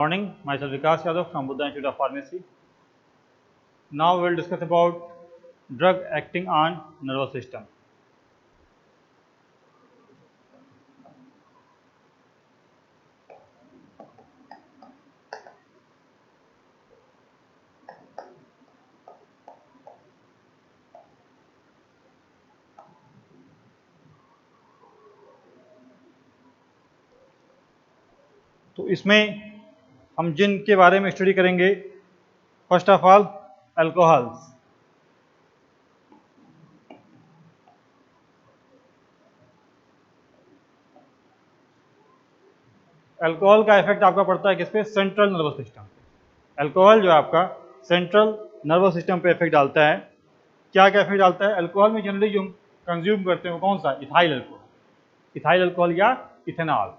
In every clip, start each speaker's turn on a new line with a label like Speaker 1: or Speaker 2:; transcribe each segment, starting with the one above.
Speaker 1: Morning, myself Vikas Yadav from Buddha Institute of Pharmacy. Now we will discuss about drug acting on nervous system. तो इसमें हम जिन के बारे में study करेंगे, first of all alcohols. Alcohol का effect आपका पड़ता है किस पे? सेंट्रल नर्वस सिस्टम पे। अल्कोहल जो आपका सेंट्रल नर्वस सिस्टम पे इफेक्ट डालता है। क्या क्या इफेक्ट डालता है? अल्कोहल में जनरली जो हम कंज्यूम करते हैं वो कौन सा? इथाइल अल्कोहल, इथाइल अल्कोहल या इथेनॉल।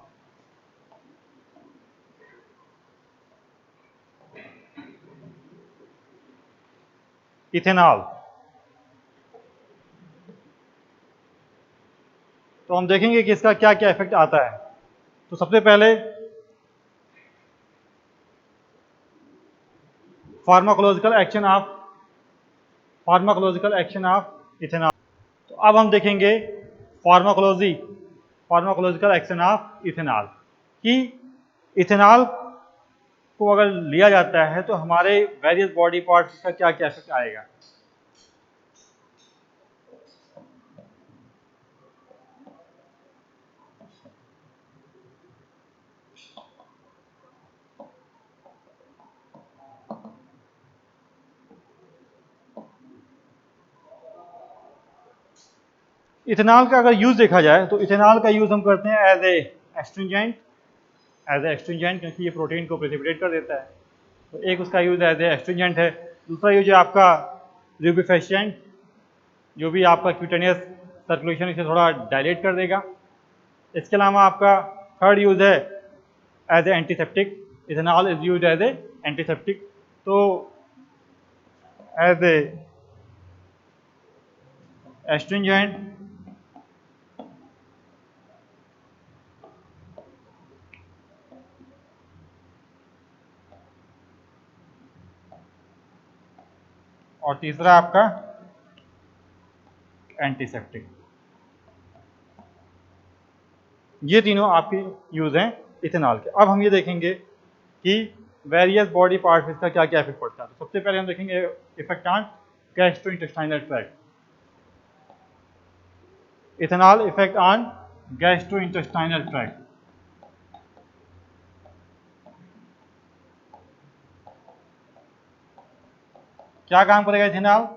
Speaker 1: इथेनॉल तो हम देखेंगे कि इसका क्या क्या इफेक्ट आता है। तो सबसे पहले फार्माकोलॉजिकल एक्शन ऑफ इथेनॉल। तो अब हम देखेंगे फार्माकोलॉजिकल एक्शन ऑफ इथेनॉल कि इथेनॉल को अगर लिया जाता है तो हमारे वेरियस बॉडी पार्ट्स का क्या क्या इफेक्ट आएगा। इथेनॉल का अगर यूज देखा जाए तो इथेनॉल का यूज हम करते हैं एज ए एस्ट्रिंजेंट, क्योंकि ये प्रोटीन को प्रेसिपिटेट कर देता है। तो एक उसका यूज एज ए एस्ट्रिंजेंट है। दूसरा यूज है आपका ल्यूब्रिफिकेंट, जो भी आपका क्यूटेनियस सर्कुलेशन इसे थोड़ा डायलेट कर देगा। इसके अलावा आपका थर्ड यूज है as a antiseptic. Ethanol is use as a antiseptic. तो एज ए एस्ट्रिंजेंट, और तीसरा आपका एंटीसेप्टिक। ये तीनों आपके यूज हैं इथेनॉल के। अब हम ये देखेंगे कि वेरियस बॉडी पार्ट्स इसका क्या क्या इफेक्ट पड़ता है। तो सबसे पहले हम देखेंगे effect on gastrointestinal tract. Ethanol effect on gastrointestinal tract. क्या काम करेगा इथेनॉल?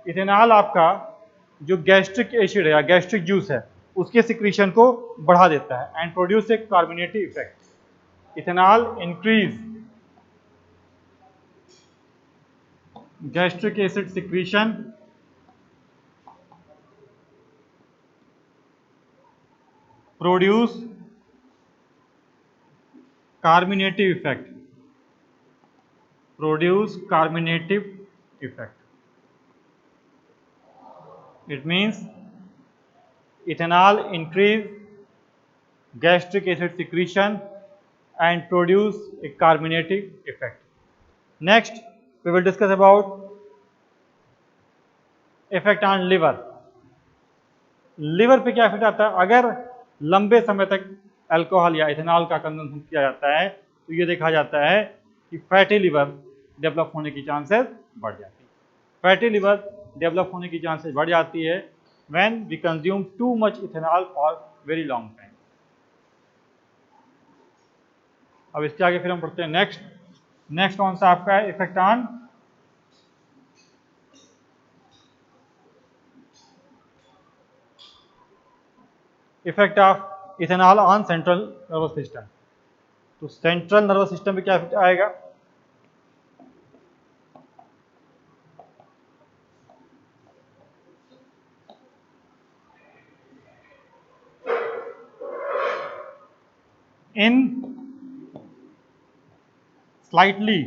Speaker 1: इथेनॉल आपका जो गैस्ट्रिक एसिड है या गैस्ट्रिक जूस है उसके सिक्रीशन को बढ़ा देता है and produce a कार्बोनेटिव effect. Ethanol increase gastric acid secretion, produce carminative effect, it means ethanol increase gastric acid secretion and produce a carminative effect. Next we will discuss about effect on liver. Liver पे क्या effect आता है? अगर लंबे समय तक alcohol या ethanol का कंजम्पशन किया जाता है तो ये देखा जाता है कि फैटी लिवर डेवलप होने की चांसेस बढ़ जाती है। फैटी लिवर डेवलप होने की चांसेस बढ़ जाती है when we consume too much ethanol for very long time. अब इसके आगे फिर हम पढ़ते हैं नेक्स्ट कौन सा आपका है? Effect on effect of ethanol on central nervous system. तो सेंट्रल नर्वस सिस्टम पे क्या इफेक्ट आएगा? इन स्लाइटली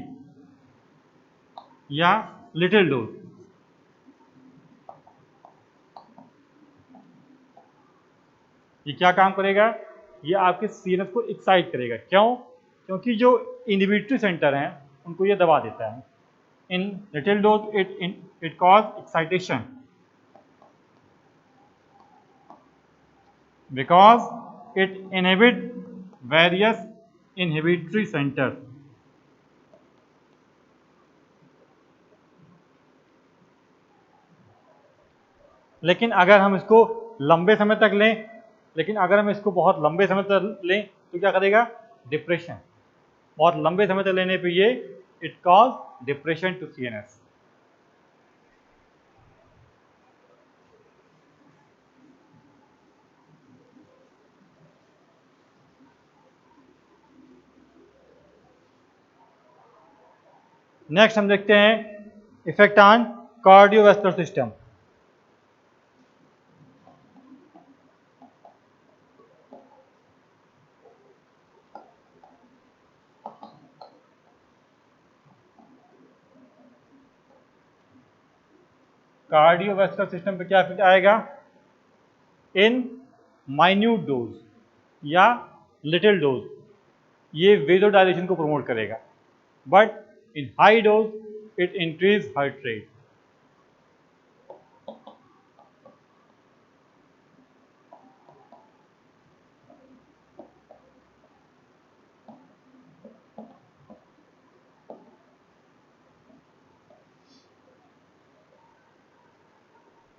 Speaker 1: या लिटिल डोज। ये क्या काम करेगा? ये आपके सीनस को एक्साइट करेगा। क्यों? क्योंकि जो इनहिबिटरी सेंटर हैं उनको ये दबा देता है। In little dose it cause excitation because it inhibit various inhibitory centre. लेकिन अगर हम इसको लंबे समय तक लें, लेकिन अगर हम इसको बहुत लंबे समय तक लें तो क्या करेगा? डिप्रेशन। बहुत लंबे समय तक लेने पे ये it cause depression to CNS. Next हम देखते हैं effect on cardiovascular system. Cardiovascular system पे क्या इफेक्ट आएगा? इन माइन्यूट डोज या लिटिल डोज ये वेजोडाइलेशन को प्रमोट करेगा, but in high dose it increase heart rate.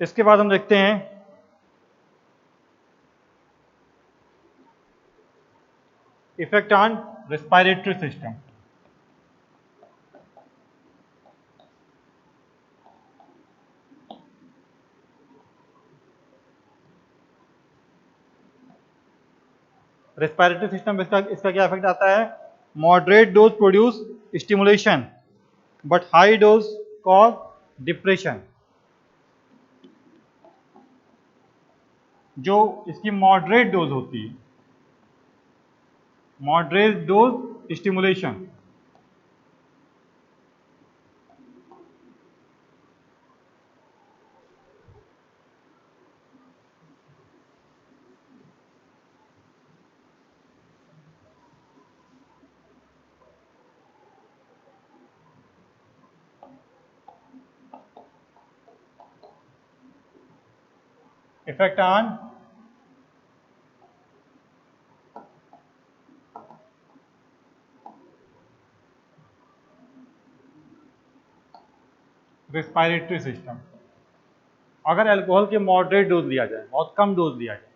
Speaker 1: इसके बाद हम देखते हैं effect on respiratory system. Respiratory system इसका क्या इफेक्ट आता है? Moderate dose produce stimulation but high dose cause depression. जो इसकी मॉडरेट डोज होती है, moderate dose stimulation, effect on respiratory system. अगर अल्कोहल के मॉडरेट डोज लिया जाए, बहुत कम डोज लिया जाए,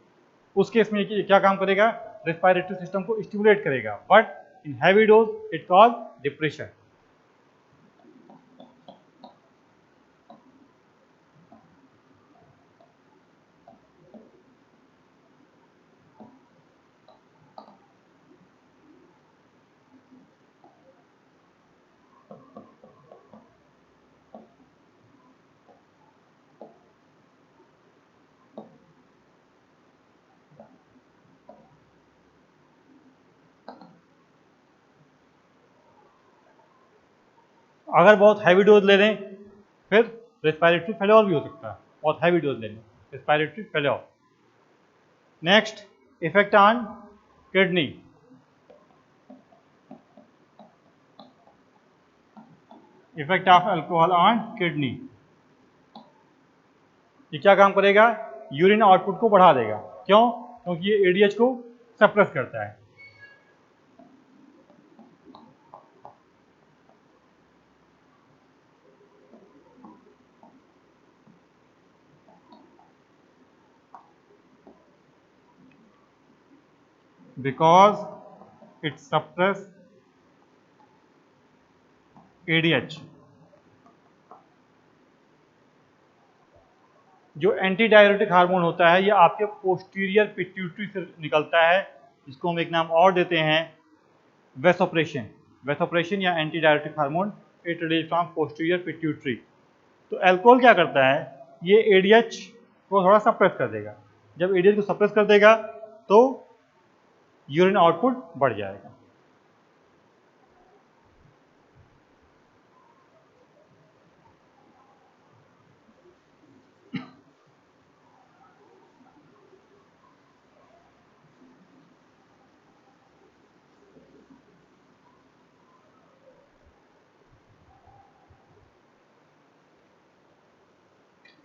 Speaker 1: उस केस में ये क्या काम करेगा? रेस्पिरेटरी सिस्टम को स्टिमुलेट करेगा, but in heavy dose it cause depression. अगर बहुत हैवी डोज ले लें फिर रेस्पिरेटरी फेल्योर भी हो सकता है, बहुत हैवी डोज ले लें, respiratory failure. Next effect on kidney. Effect of alcohol on kidney. ये क्या काम करेगा? यूरिन आउटपुट को बढ़ा देगा। क्यों? क्योंकि ये एडीएच को सप्रेस करता है। Because it suppress ADH. जो एंटी डायरेटिक हार्मोन होता है ये आपके पोस्टीरियर पिट्यूटरी से निकलता है, जिसको हम एक नाम और देते हैं वेसोप्रेशन। वेसोप्रेशन या anti diuretic hormone it release from posterior pituitary. तो अल्कोहल क्या करता है? ये एडीएच को थोड़ा सप्रेस कर देगा। जब एडीएच को सप्रेस कर देगा तो यूरिन आउटपुट बढ़ जाएगा।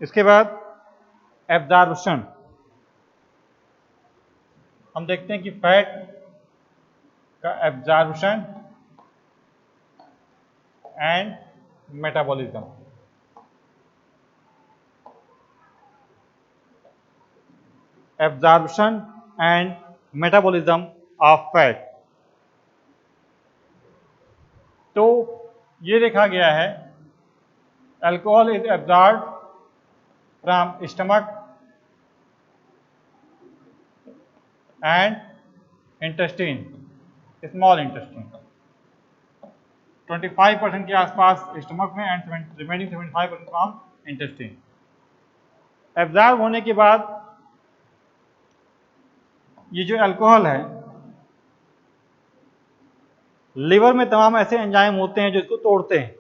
Speaker 1: इसके बाद एब्जॉर्प्शन, हम देखते हैं कि फैट का absorption and metabolism. Absorption and metabolism of fat. तो ये देखा गया है alcohol is absorb from stomach and intestine, small intestine, 25% के आसपास स्टमक में and remaining 75% from intestine. Absorb होने के बाद ये जो अल्कोहल है, लिवर में तमाम ऐसे एंजाइम होते हैं जो इसको तोड़ते हैं।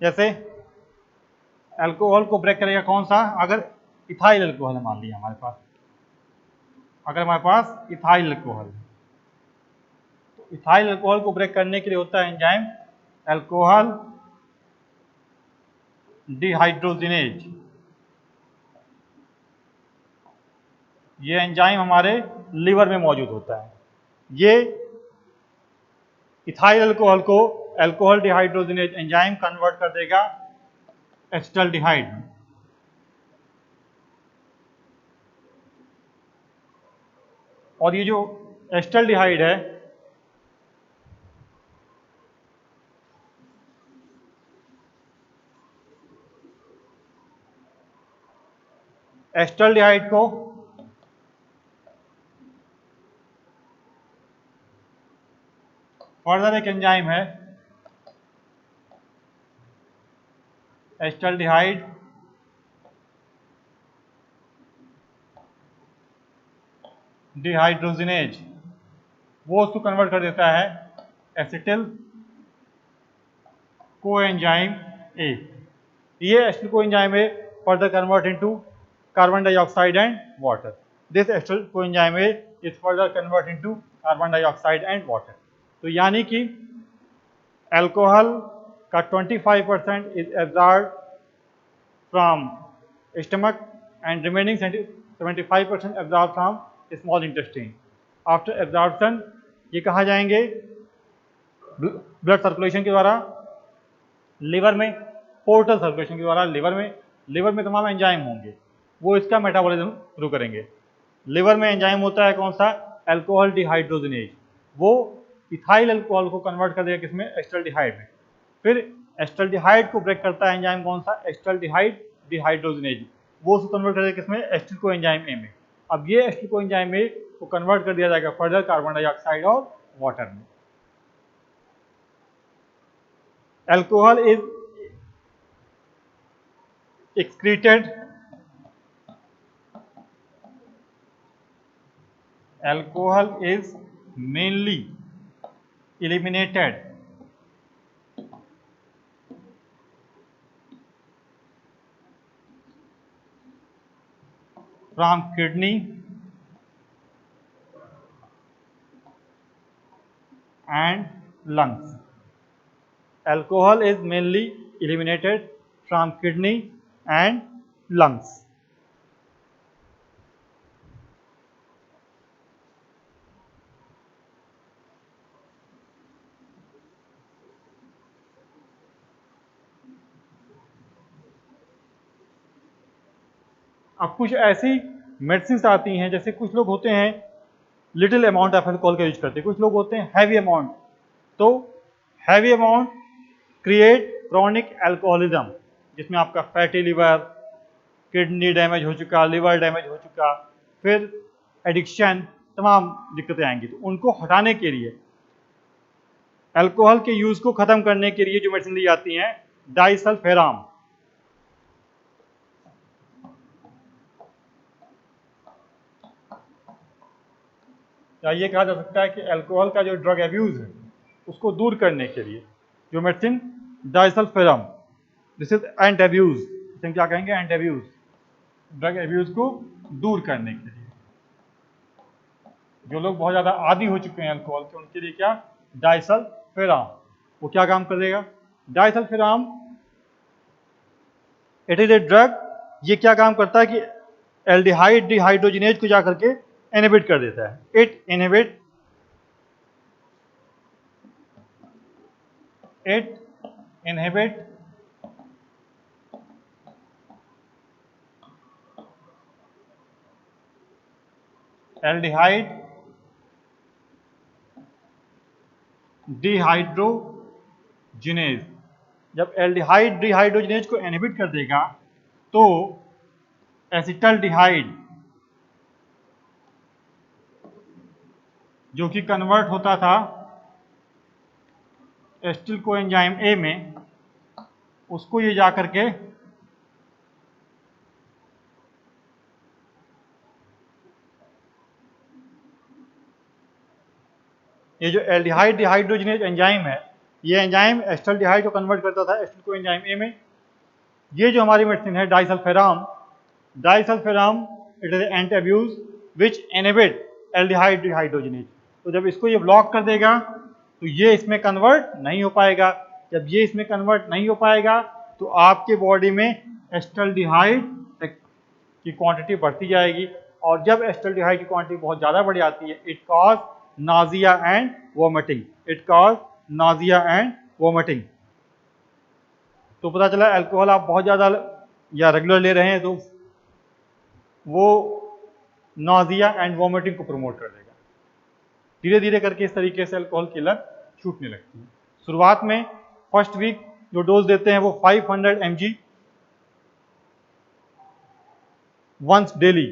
Speaker 1: जैसे अल्कोहल को ब्रेक करेगा कौन सा? अगर इथाइल अल्कोहल है मान लिया हमारे पास, अगर हमारे पास इथाइल अल्कोहल है, तो इथाइल अल्कोहल को ब्रेक करने के लिए होता है एंजाइम अल्कोहल डिहाइड्रोजिनेज। ये एंजाइम हमारे लिवर में मौजूद होता है। ये इथाइल अल्कोहल को अल्कोहल डिहाइड्रोजिनेज एंजाइम कन्वर्ट कर देगा एसिटाल्डिहाइड में। और ये जो एसिटाल्डिहाइड है, एसिटाल्डिहाइड को फर्दर एक एंजाइम है एसिटाल्डिहाइड डिहाइड्रोजिनेज, वो उसको कन्वर्ट कर देता है एसिटिल कोएंजाइम ए। ये acetyl coenzyme A further convert into carbon dioxide and water. This acetyl coenzyme A is further convert into carbon dioxide and water. तो यानी कि अल्कोहल का 25% is absorb from stomach and remaining 75% absorb from small intestine. After absorption ये कहाँ जाएंगे? Blood circulation के द्वारा liver में, पोर्टल सर्कुलेशन के द्वारा लिवर में तमाम एंजाइम होंगे, वो इसका मेटाबॉलिज्म शुरू करेंगे। लिवर में एंजाइम होता है कौन सा? Alcohol dehydrogenase. वो इथाइल अल्कोहल को कन्वर्ट कर देगा किसमें? एसिटाल्डिहाइड में। फिर एसिटाल्डिहाइड को ब्रेक करता है एंजाइम कौन सा? Acetaldehyde dehydrogenase. वो उसको कन्वर्ट कर देगा किसमें? एसिटिल कोएंजाइम ए में। अब ये एसिटिल कोएंजाइम ए को कन्वर्ट कर दिया जाएगा फर्दर कार्बन डाइऑक्साइड और वाटर में। Alcohol is excreted, alcohol is mainly eliminated from kidney and lungs. Alcohol is mainly eliminated from kidney and lungs. अब कुछ ऐसी मेडिसिन आती हैं, जैसे कुछ लोग होते हैं लिटिल अमाउंट ऑफ अल्कोहल का यूज करते हैं, कुछ लोग होते हैं हैवी अमाउंट। तो heavy amount create chronic alcoholism, जिसमें आपका फैटी लिवर, किडनी डैमेज हो चुका, लिवर डैमेज हो चुका, फिर एडिक्शन, तमाम दिक्कतें आएंगी। तो उनको हटाने के लिए, अल्कोहल के यूज को खत्म करने के लिए जो मेडिसिन दी जाती हैं, डाइसल्फेराम। या ये कहा जा सकता है कि अल्कोहल का जो ड्रग एब्यूज है उसको दूर करने के लिए जो medicine disulfiram, this is Antabuse, इसे क्या कहेंगे? एंट एब्यूज, ड्रग एब्यूज को दूर करने के लिए। जो लोग बहुत ज्यादा आदी हो चुके हैं अल्कोहल के, उनके लिए क्या? डाइसल्फेराम। वो क्या काम करेगा? डाइसल्फेराम इट इज ए ड्रग, ये क्या काम करता है कि एल्डिहाइड डिहाइड्रोजिनेज को जाकर के इनहिबिट कर देता है। It inhibit aldehyde dehydrogenase. जब एल्डिहाइड डिहाइड्रोजिनेज को इनहिबिट कर देगा तो एसिटल्डिहाइड जो कि कन्वर्ट होता था एसिटिल कोएंजाइम ए में, उसको ये जा करके ये जो एल्डिहाइड डिहाइड्रोजिनेज एंजाइम है, ये एंजाइम एसिटल्डिहाइड को कन्वर्ट करता था एसिटिल कोएंजाइम ए में। ये जो हमारी मेडिसिन है disulfiram it is Antabuse which inhibit aldehyde dehydrogenase. तो जब इसको ये ब्लॉक कर देगा तो ये इसमें कन्वर्ट नहीं हो पाएगा। जब ये इसमें कन्वर्ट नहीं हो पाएगा तो आपके बॉडी में एसिटल्डिहाइड की क्वांटिटी बढ़ती जाएगी, और जब एसिटल्डिहाइड की क्वांटिटी बहुत ज़्यादा बढ़ जाती है it cause Nazia and vomiting. तो पता चला अल्कोहल आप बहुत ज़्यादा या रेगुलर ले रहे हैं तो वो नाजिया एंड वोमिटिंग को प्रमोट कर देगा। धीरे धीरे करके इस तरीके से अल्कोहल की लत छूटने लगती है। शुरुआत में फर्स्ट वीक जो डोज देते हैं वो 500 mg once daily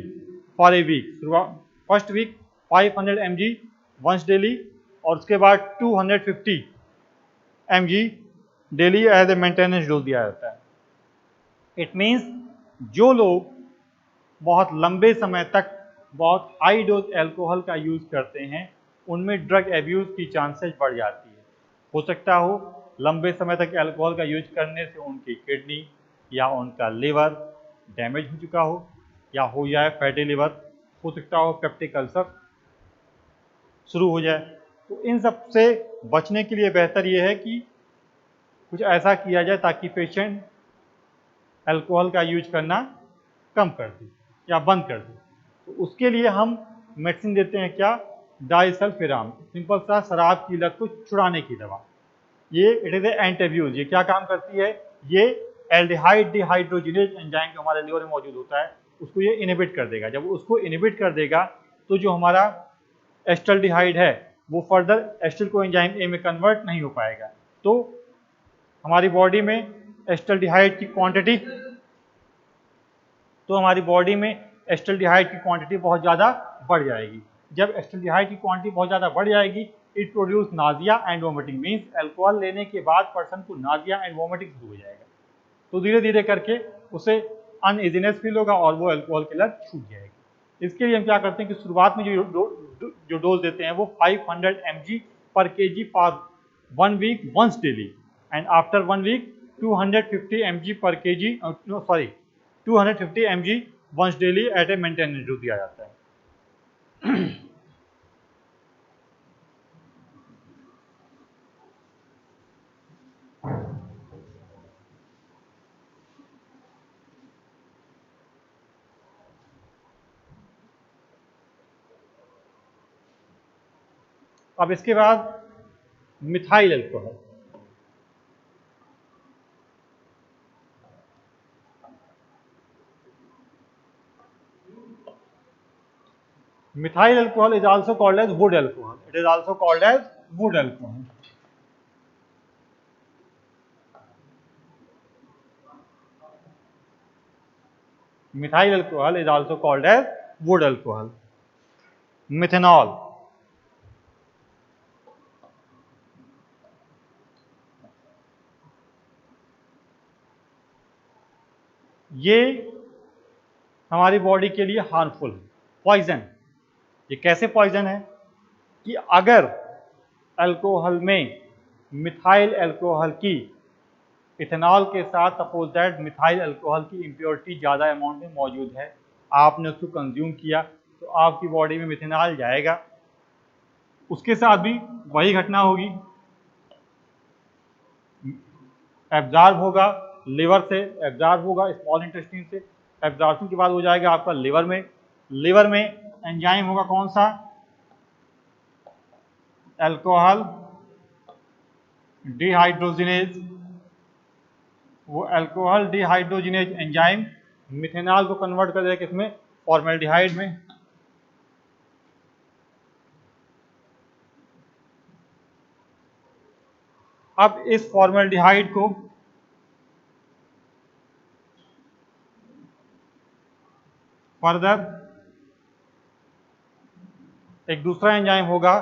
Speaker 1: for a week. First week 500 mg once daily, और उसके बाद 250 mg daily as a maintenance dose दिया जाता है। इट मीन्स जो लोग बहुत लंबे समय तक बहुत हाई डोज एल्कोहल का यूज करते हैं उनमें ड्रग एब्यूज की चांसेस बढ़ जाती है। हो सकता हो लंबे समय तक एल्कोहल का यूज करने से उनकी किडनी या उनका लिवर डैमेज हो चुका हो, या हो जाए फैटी लिवर, हो सकता हो पेप्टिक अल्सर शुरू हो जाए। तो इन सब से बचने के लिए बेहतर यह है कि कुछ ऐसा किया जाए ताकि पेशेंट अल्कोहल का यूज करना कम कर दे या बंद कर दे। तो उसके लिए हम मेडिसिन देते हैं, क्या? डाइसल्फेराम, सिंपल सा शराब की लत को छुड़ाने की दवा। ये इट इज एंटी अब्यूज। ये क्या काम करती है? ये एल्डिहाइड डिहाइड्रोजिनेज एंजाइम जो हमारे लिवर में मौजूद होता है उसको ये इनहिबिट कर देगा। जब उसको इनहिबिट कर देगा तो जो हमारा एसिटल्डिहाइड है वो फर्दर एसिटिल कोएंजाइम ए में कन्वर्ट नहीं हो पाएगा। तो हमारी बॉडी में एसिटल्डिहाइड की क्वांटिटी बहुत ज़्यादा बढ़ जाएगी। जब एसिटल्डिहाइड की क्वांटिटी बहुत ज़्यादा बढ़ जाएगी it produce Nazia and vomiting. Means alcohol लेने के बाद पर्सन को नाजिया एंड वोमिटिंग शुरू हो जाएगा। तो धीरे धीरे करके उसे अनइजीनेस फील होगा और वो अल्कोहल की लत छूट जाएगी। इसके लिए हम क्या करते हैं कि शुरुआत में जो डोज देते हैं वो 500 mg पर kg for 1 week once daily, and after 1 week 250 mg पर kg 250 mg once daily at a maintenance dose दिया जाता है। अब इसके बाद methyl alcohol. Methyl alcohol is also called as wood alcohol. It is also called as wood alcohol. Methyl alcohol is also called as wood alcohol. Methanol. ये हमारी body के लिए हार्मफुल है, पॉइजन। ये कैसे पॉइजन है कि अगर अल्कोहल में मिथाइल अल्कोहल की इथेनॉल के साथ सपोज दैट मिथाइल अल्कोहल की इम्प्योरिटी ज़्यादा अमाउंट में मौजूद है, आपने उसको कंज्यूम किया तो आपकी बॉडी में मिथेनॉल जाएगा, उसके साथ भी वही घटना होगी, एब्जॉर्ब होगा लिवर से एब्जॉर्ब होगा, स्मॉल इंटेस्टाइन से एब्जॉर्प्शन के बाद हो जाएगा आपका लिवर में। लिवर में एंजाइम होगा कौन सा, अल्कोहल डिहाइड्रोजिनेज। वो अल्कोहल डिहाइड्रोजिनेज एंजाइम मिथेनॉल को कन्वर्ट कर देगा किसमें, फॉर्मेल्डिहाइड में। अब इस फॉर्मेल्डिहाइड को फर्दर एक दूसरा एंजाइम होगा,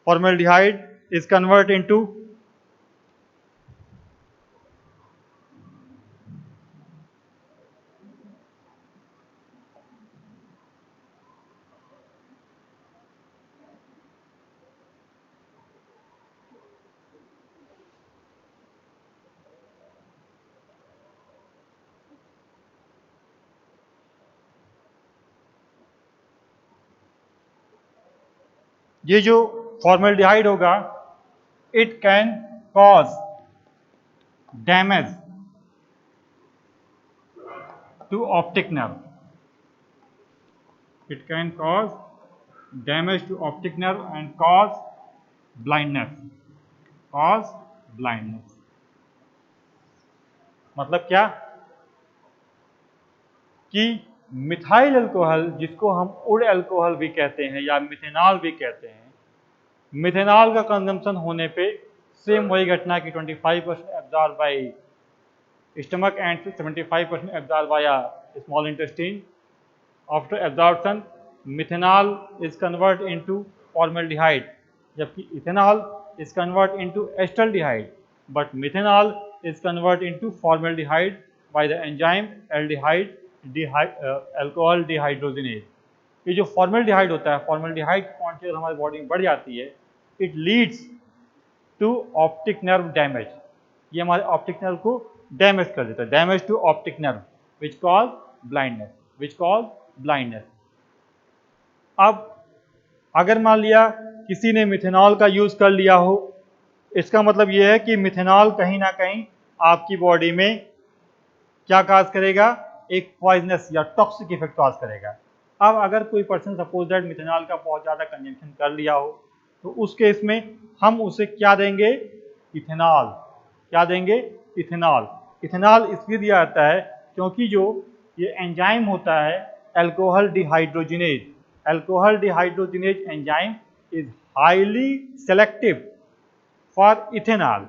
Speaker 1: फॉर्मेल्डिहाइड इज कन्वर्ट इनटू ये जो फॉर्मेल्डिहाइड होगा, it can cause damage to optic nerve. It can cause damage to optic nerve and cause blindness. Cause blindness मतलब क्या कि मिथाइल अल्कोहल, जिसको हम उड अल्कोहल भी कहते हैं या मिथेनॉल भी कहते हैं, मिथेनॉल का कंजम्पशन होने पे सेम वही घटना की 25% absorb by stomach and 75% absorb by small intestine. After absorption methanol is convert into formaldehyde, जबकि ethanol is convert into acetaldehyde, but methanol is convert into formaldehyde by the enzyme aldehyde alcohol dehydrogenase. ये जो formaldehyde होता है, formaldehyde की quantity अगर हमारी body में बढ़ जाती है, it leads to optic nerve damage. ये हमारे ऑप्टिक नर्व को डैमेज कर देता है, damage to optic nerve which cause blindness, which cause blindness. अब अगर मान लिया किसी ने मिथेनॉल का यूज कर लिया हो, इसका मतलब यह है कि मिथेनॉल कहीं ना कहीं आपकी बॉडी में क्या काज करेगा, एक पॉइजनस या टॉक्सिक इफेक्ट काज करेगा। अब अगर कोई पर्सन सपोज दैट मिथेनॉल का बहुत ज़्यादा कंजम्पशन कर लिया हो, तो उस केस में हम उसे क्या देंगे, इथेनॉल। क्या देंगे, इथेनॉल। इथेनॉल इसलिए दिया जाता है क्योंकि जो ये एंजाइम होता है alcohol dehydrogenase, alcohol dehydrogenase enzyme is highly selective for ethanol.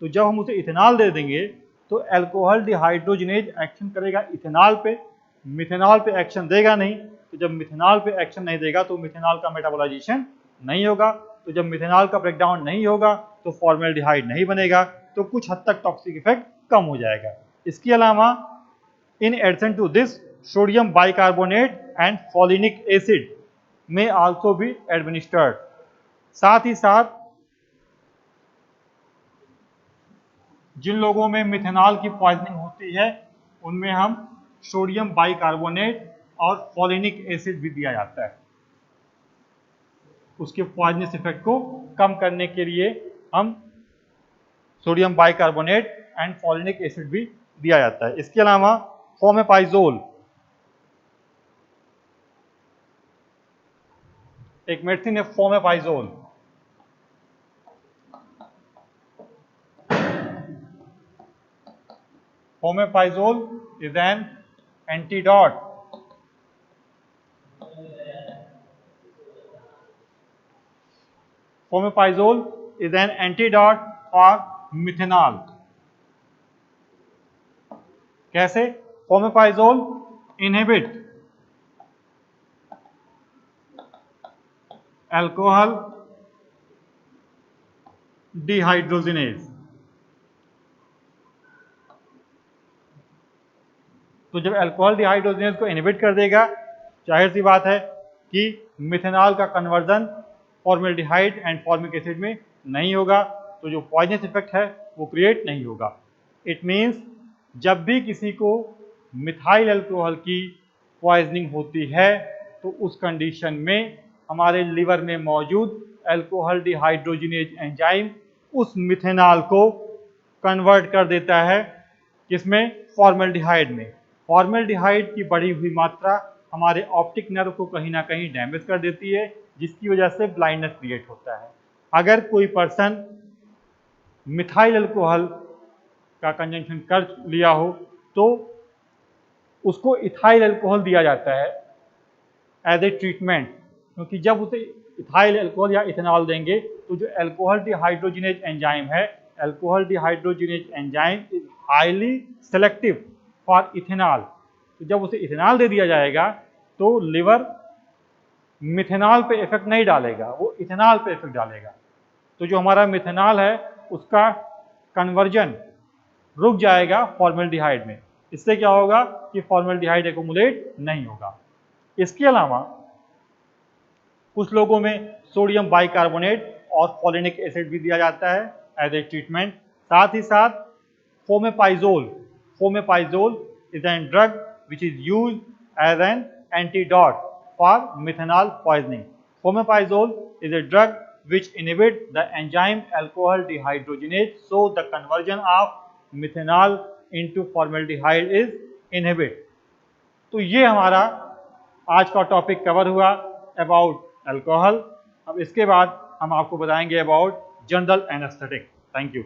Speaker 1: तो जब हम उसे इथेनॉल दे देंगे तो अल्कोहल डिहाइड्रोजिनेज एक्शन करेगा इथेनॉल पे, मिथेनॉल पे एक्शन देगा नहीं। तो जब मिथेनॉल पे एक्शन नहीं देगा तो मिथेनॉल का मेटाबोलाइजेशन नहीं होगा। तो जब मिथेनॉल का ब्रेकडाउन नहीं होगा तो फॉर्मेल्डिहाइड नहीं बनेगा, तो कुछ हद तक टॉक्सिक इफेक्ट कम हो जाएगा। इसके अलावा in addition to this sodium bicarbonate and folinic acid may also be administered. साथ ही साथ जिन लोगों में मिथेनॉल की पॉइजनिंग होती है उनमें हम सोडियम बाइकार्बोनेट और फॉलिनिक एसिड भी दिया जाता है। उसके पॉइजनस इफेक्ट को कम करने के लिए हम sodium bicarbonate and folinic acid भी दिया जाता है। इसके अलावा फोमेपाइजोल एक मेडिसिन है, फोमेपाइजोल। Fomepizole is an antidote Fomepizole is an antidote for methanol। कैसे? Fomepizole inhibit alcohol dehydrogenase। तो जब अल्कोहल डिहाइड्रोजिनेज को इनहिबिट कर देगा, जाहिर सी बात है कि मिथेनॉल का conversion formaldehyde and formic acid में नहीं होगा, तो जो पॉइजनस इफेक्ट है वो क्रिएट नहीं होगा। इट मीन्स जब भी किसी को मिथाइल अल्कोहल की पॉइजनिंग होती है तो उस कंडीशन में हमारे लिवर में मौजूद अल्कोहल डिहाइड्रोजिनेज एंजाइम उस मिथेनॉल को कन्वर्ट कर देता है किसमें, फॉर्मल्डिहाइड में। फॉर्मल्डिहाइड की बढ़ी हुई मात्रा हमारे ऑप्टिक नर्व को कहीं ना कहीं डैमेज कर देती है, जिसकी वजह से ब्लाइंडनेस क्रिएट होता है। अगर कोई पर्सन मिथाइल अल्कोहल का कंजम्पशन कर लिया हो तो उसको इथाइल अल्कोहल दिया जाता है एज ए ट्रीटमेंट, क्योंकि जब उसे इथाइल अल्कोहल या इथेनॉल देंगे तो जो अल्कोहल डिहाइड्रोजिनेज एंजाइम है, alcohol dehydrogenase enzyme is highly selective for ethanol. तो जब उसे इथेनॉल दे दिया जाएगा तो लिवर मिथेनॉल पे इफेक्ट नहीं डालेगा, वो इथेनॉल पे इफेक्ट डालेगा। तो जो हमारा मिथेनॉल है उसका कन्वर्जन रुक जाएगा फॉर्मल्डिहाइड में। इससे क्या होगा कि फॉर्मल्डिहाइड एक्युमुलेट नहीं होगा। इसके अलावा कुछ लोगों में सोडियम बाइकार्बोनेट और फोलिनिक एसिड भी दिया जाता है एज ए ट्रीटमेंट। साथ ही साथ fomepizole, fomepizole is an drug which is use as an antidote for methanol poisoning. Fomepizole is a drug which inhibits the enzyme alcohol dehydrogenase, so the conversion of methanol into formaldehyde is inhibited. तो ये हमारा आज का topic cover हुआ about alcohol. अब इसके बाद हम आपको बताएंगे about general anaesthetic. Thank you.